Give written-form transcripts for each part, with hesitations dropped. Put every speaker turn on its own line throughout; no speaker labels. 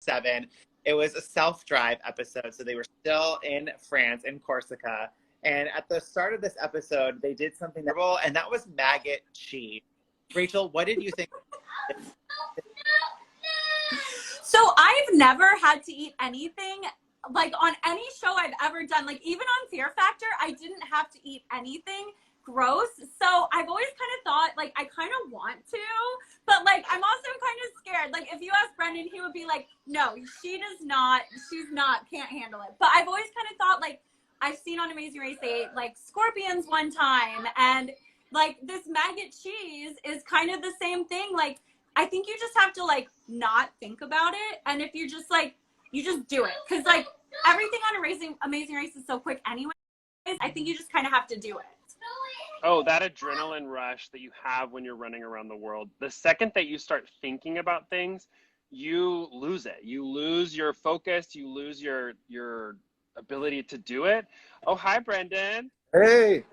7. It was a self-drive episode, so they were still in France, in Corsica. And at the start of this episode, they did something terrible, and that was maggot cheese. Rachel, what did you think?
So I've never had to eat anything like on any show I've ever done. Like even on Fear Factor, I didn't have to eat anything gross. So I've always kind of thought like I kind of want to, but like I'm also kind of scared. Like if you ask Brendan, he would be like, no, she's not, can't handle it. But I've always kind of thought like I've seen on Amazing Race they ate like scorpions one time, and like this maggot cheese is kind of the same thing. Like I think you just have to like not think about it, and if you're just like you just do it, because like everything on Amazing Race is so quick anyways. I think you just kind of have to do it.
Oh, that adrenaline rush that you have when you're running around the world. The second that you start thinking about things, you lose it. You lose your focus. You lose your ability to do it. Oh, hi, Brendan.
Hey.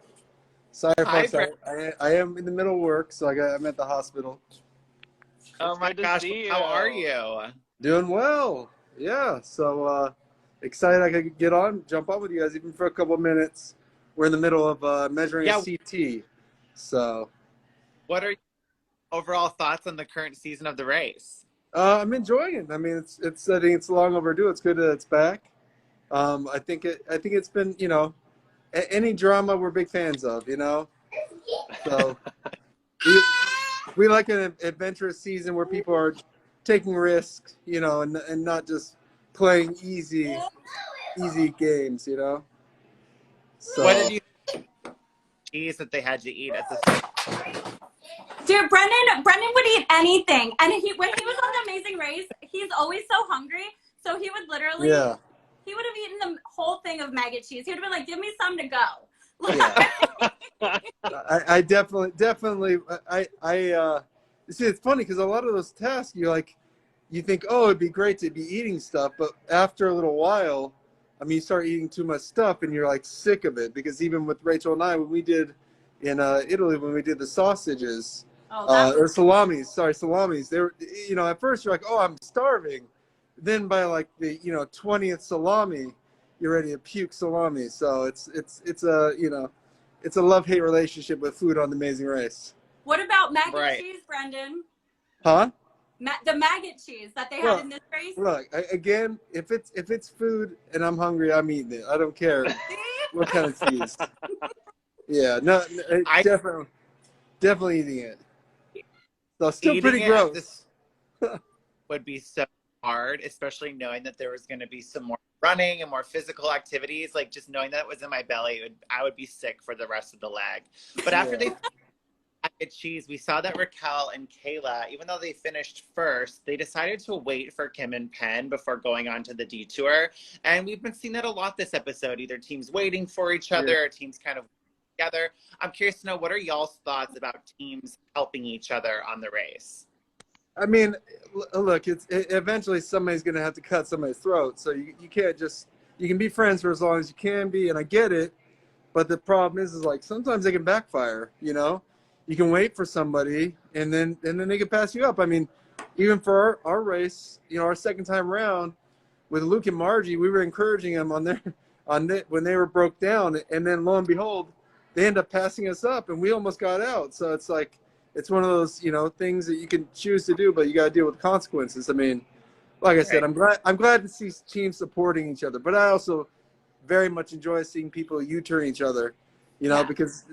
Sorry,
Hi,
folks. I am in the middle of work, so I'm at the hospital.
Oh my gosh, how are you?
Doing well. Yeah. So excited I could jump on with you guys even for a couple of minutes. We're in the middle of measuring a CT. So
what are your overall thoughts on the current season of the race?
I'm enjoying it. I mean, I think it's long overdue. It's good that it's back. I think it's been, any drama we're big fans of, So we like an adventurous season where people are taking risks, and not just playing easy games, So,
what did you cheese that they had to eat at the
Dude, Brendan would eat anything, and when he was on The Amazing Race, he's always so hungry, so he would literally he would have eaten the whole thing of maggot cheese. He would have been like, give me some to go.
Yeah. I definitely see, it's funny because a lot of those tasks you think, oh, it'd be great to be eating stuff, but after a little while, I mean, you start eating too much stuff and you're like sick of it. Because even with Rachel and I, when we did in Italy, when we did the sausages or salamis, they were, at first you're like, oh, I'm starving. Then by like the 20th salami, you're ready to puke salami. So it's a love-hate relationship with food on The Amazing Race.
What about maggot cheese, Brendan?
Huh?
The maggot cheese that they had in this race?
Look, again, if it's food and I'm hungry, I'm eating it. I don't care what kind of cheese. Yeah, no, definitely eating it. So still eating pretty gross.
Would be so hard, especially knowing that there was going to be some more running and more physical activities. Like just knowing that it was in my belly, I would be sick for the rest of the leg. But after they cheese, we saw that Raquel and Kayla, even though they finished first, they decided to wait for Kim and Penn before going on to the detour. And we've been seeing that a lot this episode, either teams waiting for each other or teams kind of together. I'm curious to know, what are y'all's thoughts about teams helping each other on the race?
I mean, look, eventually somebody's going to have to cut somebody's throat. So you can't you can be friends for as long as you can be. And I get it. But the problem is like sometimes they can backfire, You can wait for somebody and then they can pass you up. I mean, even for our race, our second time around with Luke and Margie, we were encouraging them when they were broke down. And then lo and behold, they end up passing us up and we almost got out. So it's like, it's one of those, things that you can choose to do, but you got to deal with consequences. I mean, like I said, I'm glad to see teams supporting each other, but I also very much enjoy seeing people U-turn each other, because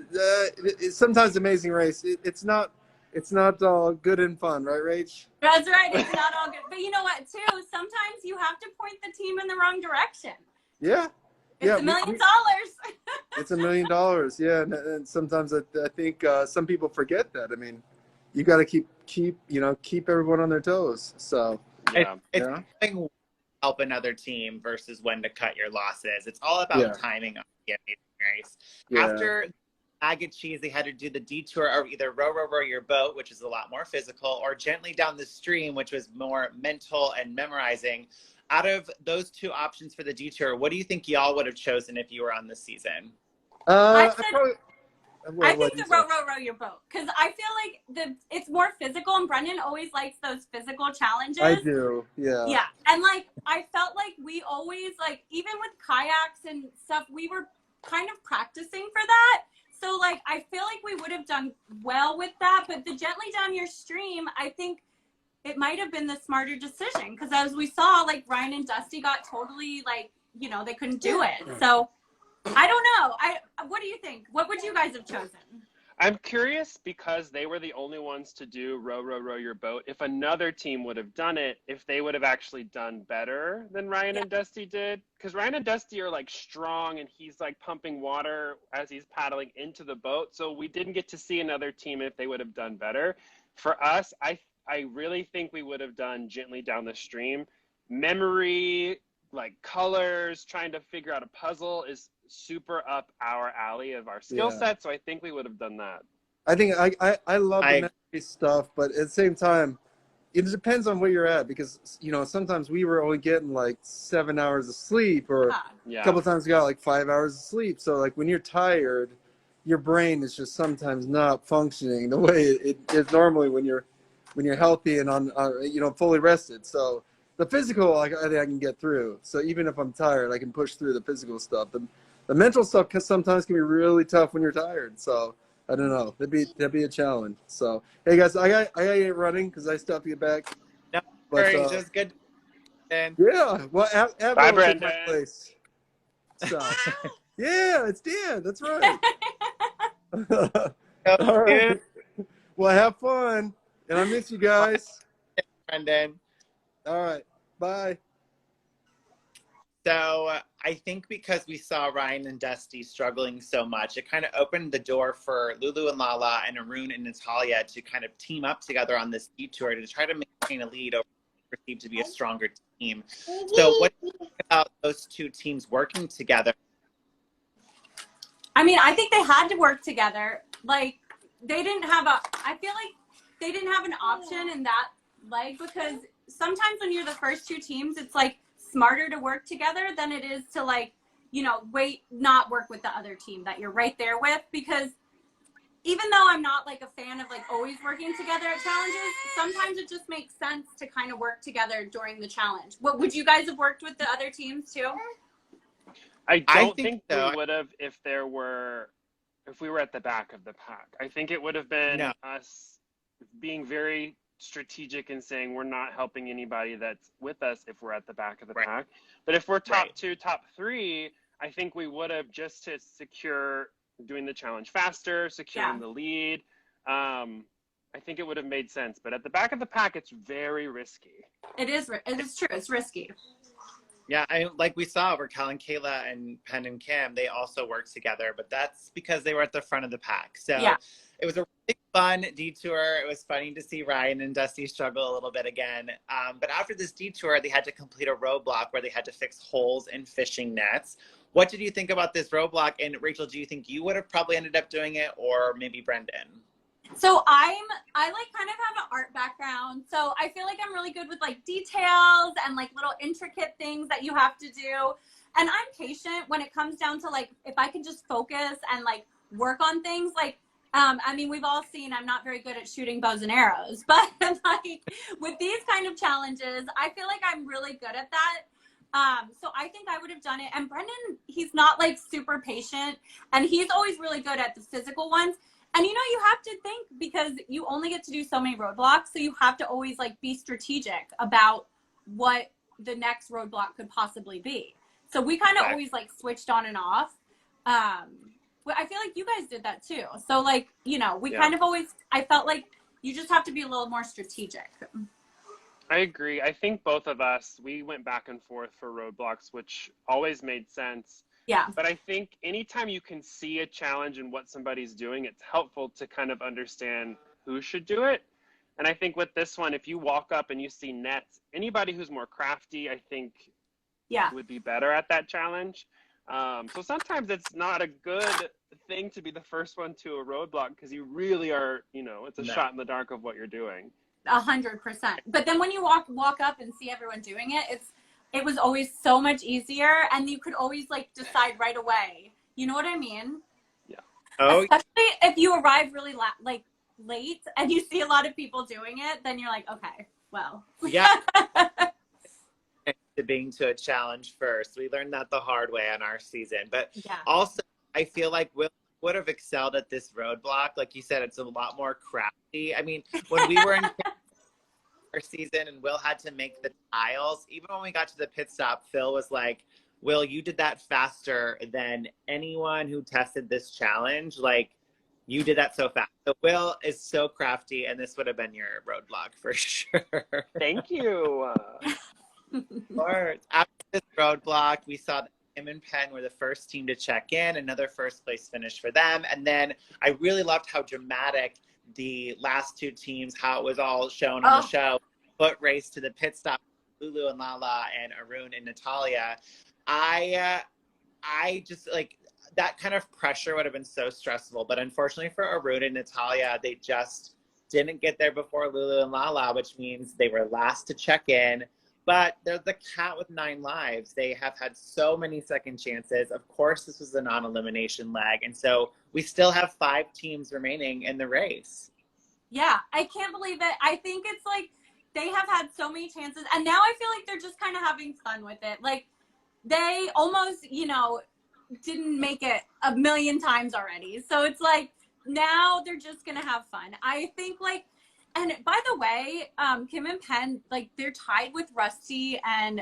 sometimes Amazing Race, it's not all good and fun, right, Rach?
That's right. It's not all good. But you know what, too? Sometimes you have to point the team in the wrong direction.
Yeah.
It's $1 million.
It's $1 million. Yeah. And sometimes I think some people forget that. I mean, you got to keep everyone on their toes. So
it's help another team versus when to cut your losses. It's all about timing on the Amazing Race. Yeah. After maggot cheese, they had to do the detour of either row your boat, which is a lot more physical, or gently down the stream, which was more mental and memorizing. Out of those two options for the detour, what do you think y'all would have chosen if you were on this season?
I think the row your boat, because I feel like it's more physical, and Brendan always likes those physical challenges.
I do, yeah.
Yeah, And like, I felt like we always, like, even with kayaks and stuff, we were kind of practicing for that. So like, I feel like we would have done well with that, but the gently down your stream, I think it might have been the smarter decision, because as we saw, like, Ryan and Dusty got totally, like, you know, they couldn't do it. So I don't know. What do you think? What would you guys have chosen?
I'm curious, because they were the only ones to do row, row, row your boat. If another team would have done it, if they would have actually done better than Ryan and Dusty did. Because Ryan and Dusty are like strong, and he's like pumping water as he's paddling into the boat. So we didn't get to see another team if they would have done better. For us, I really think we would have done gently down the stream. Memory, like colors, trying to figure out a puzzle is super up our alley of our skill set. So I think we would have done that.
I think I love the memory stuff, but at the same time, it depends on where you're at, because, you know, sometimes we were only getting like 7 hours of sleep, or a couple times we got like 5 hours of sleep. So like when you're tired, your brain is just sometimes not functioning the way it is normally when you're healthy and on you know, fully rested. So the physical, I think I can get through. So even if I'm tired, I can push through the physical stuff. The mental stuff sometimes can be really tough when you're tired. So I don't know. That'd be a challenge. So hey guys, I got to get running because I still have to get back.
No
But
worries, just good. And
yeah, well,
Bye,
will take my
Brendan.
place. So yeah, it's Dan. That's right. All right. Well, have fun, and I miss you guys.
Brendan.
All right. Bye.
So I think because we saw Ryan and Dusty struggling so much, it kind of opened the door for Lulu and Lala and Arun and Natalia to kind of team up together on this detour to try to maintain a lead over what perceived to be a stronger team. So what do you think about those two teams working together?
I mean, I think they had to work together. Like, they didn't have I feel like they didn't have an option in that leg, because sometimes when you're the first two teams, it's like smarter to work together than it is to, like, you know, not work with the other team that you're right there with. Because even though I'm not like a fan of like always working together at challenges, sometimes it just makes sense to kind of work together during the challenge. What would you guys have worked with the other teams too?
I don't think
so.
we would have if we were at the back of the pack. I think it would have been us being very strategic and saying we're not helping anybody that's with us if we're at the back of the pack. But if we're top two, top three, I think we would have, just to secure doing the challenge faster, securing the lead. I think it would have made sense. But at the back of the pack, it's very risky.
It is true. It's risky.
Yeah, like we saw, Raquel and Kayla and Penn and Kim, they also worked together, but that's because they were at the front of the pack. So it was a really fun detour. It was funny to see Ryan and Dusty struggle a little bit again. But after this detour, they had to complete a roadblock where they had to fix holes in fishing nets. What did you think about this roadblock? And Rachel, do you think you would have probably ended up doing it, or maybe Brendan?
So I like kind of have an art background. So I feel like I'm really good with like details and like little intricate things that you have to do. And I'm patient when it comes down to like, if I can just focus and like work on things. Like, I mean, we've all seen I'm not very good at shooting bows and arrows, but like with these kind of challenges, I feel like I'm really good at that. So I think I would have done it. And Brendan, he's not like super patient, and he's always really good at the physical ones. And, you know, you have to think, because you only get to do so many roadblocks. So you have to always like be strategic about what the next roadblock could possibly be. So we kind of always like switched on and off. I feel like you guys did that too. So like, you know, we kind of always, I felt like you just have to be a little more strategic.
I agree. I think both of us, we went back and forth for roadblocks, which always made sense.
Yeah.
But I think anytime you can see a challenge and what somebody's doing, it's helpful to kind of understand who should do it. And I think with this one, if you walk up and you see nets, anybody who's more crafty, I think would be better at that challenge. So sometimes it's not a good thing to be the first one to a roadblock, because you really are, you know, it's a shot in the dark of what you're doing.
100%. But then when you walk up and see everyone doing it, it was always so much easier, and you could always like decide right away. You know what I mean?
Yeah.
Oh,
especially if you arrive really late and you see a lot of people doing it, then you're like, okay, well.
Yeah. being to a challenge first. We learned that the hard way on our season. But
Yeah.
also, I feel like Will would have excelled at this roadblock. Like you said, it's a lot more crafty. I mean, when we were in our season and Will had to make the tiles, even when we got to the pit stop, Phil was like, Will, you did that faster than anyone who tested this challenge. Like, you did that so fast. So Will is so crafty, and this would have been your roadblock for sure.
Thank you.
After this roadblock, we saw that Kim and Penn were the first team to check in, another first place finish for them. And then I really loved how dramatic the last two teams, how it was all shown on the show. Foot race to the pit stop, Lulu and Lala and Arun and Natalia. I just like that kind of pressure would have been so stressful. But unfortunately for Arun and Natalia, they just didn't get there before Lulu and Lala, which means they were last to check in. But they're the cat with 9 lives. They have had so many second chances. Of course, this was a non-elimination leg. And so we still have 5 teams remaining in the race.
Yeah, I can't believe it. I think it's like they have had so many chances. And now I feel like they're just kind of having fun with it. Like they almost, didn't make it a million times already. So it's like now they're just going to have fun. I think and by the way, Kim and Penn, like they're tied with Rusty and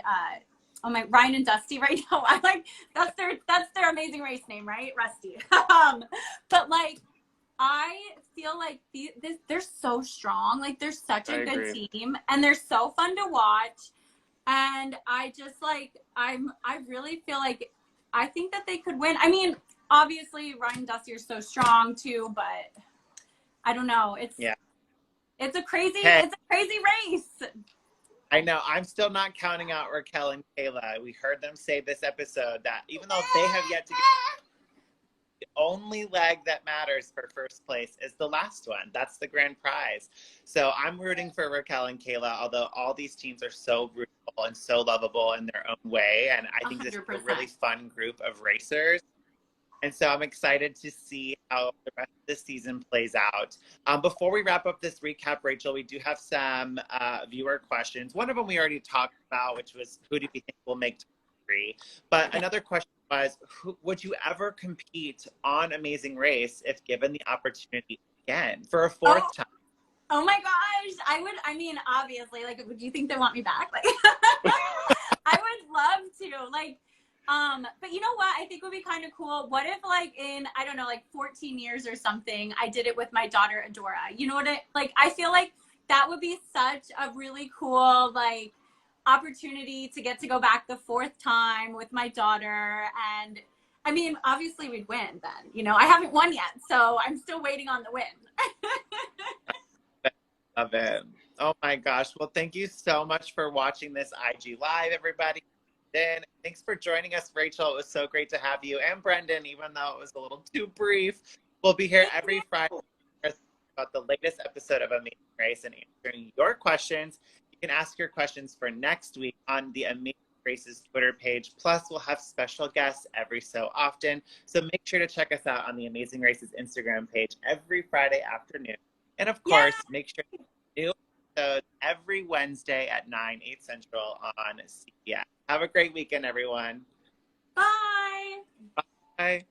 Ryan and Dusty right now. I like that's their Amazing Race name, right? Rusty. But like I feel like they're so strong. Like they're such a good team, and they're so fun to watch. And I just I really feel like I think that they could win. I mean, obviously Ryan and Dusty are so strong too, but I don't know. It's a crazy race.
I know. I'm still not counting out Raquel and Kayla. We heard them say this episode that even though they have yet to get the only leg that matters for first place is the last one. That's the grand prize. So I'm rooting for Raquel and Kayla, although all these teams are so brutal and so lovable in their own way. And I think 100%. This is a really fun group of racers. And so I'm excited to see how the rest of the season plays out. Before we wrap up this recap, Rachel, we do have some viewer questions. One of them we already talked about, which was who do we think will make top 3? But another question was, would you ever compete on Amazing Race if given the opportunity again for a 4th time?
Oh my gosh, I would. I mean, obviously, would you think they want me back? I would love to. But you know what? I think would be kind of cool. What if in, I don't know, 14 years or something, I did it with my daughter, Adora. You know what I feel like that would be such a really cool, opportunity to get to go back the 4th time with my daughter. And I mean, obviously we'd win then, I haven't won yet, so I'm still waiting on the win.
Love it. Oh my gosh. Well, thank you so much for watching this IG Live, everybody. Thanks for joining us, Rachel. It was so great to have you, and Brendan, even though it was a little too brief. We'll be here every Friday about the latest episode of Amazing Race and answering your questions. You can ask your questions for next week on the Amazing Race's Twitter page. Plus, we'll have special guests every so often. So make sure to check us out on the Amazing Race's Instagram page every Friday afternoon. And of course, make sure to do episodes every Wednesday at 9/8 Central on CBS. Have a great weekend, everyone.
Bye.
Bye.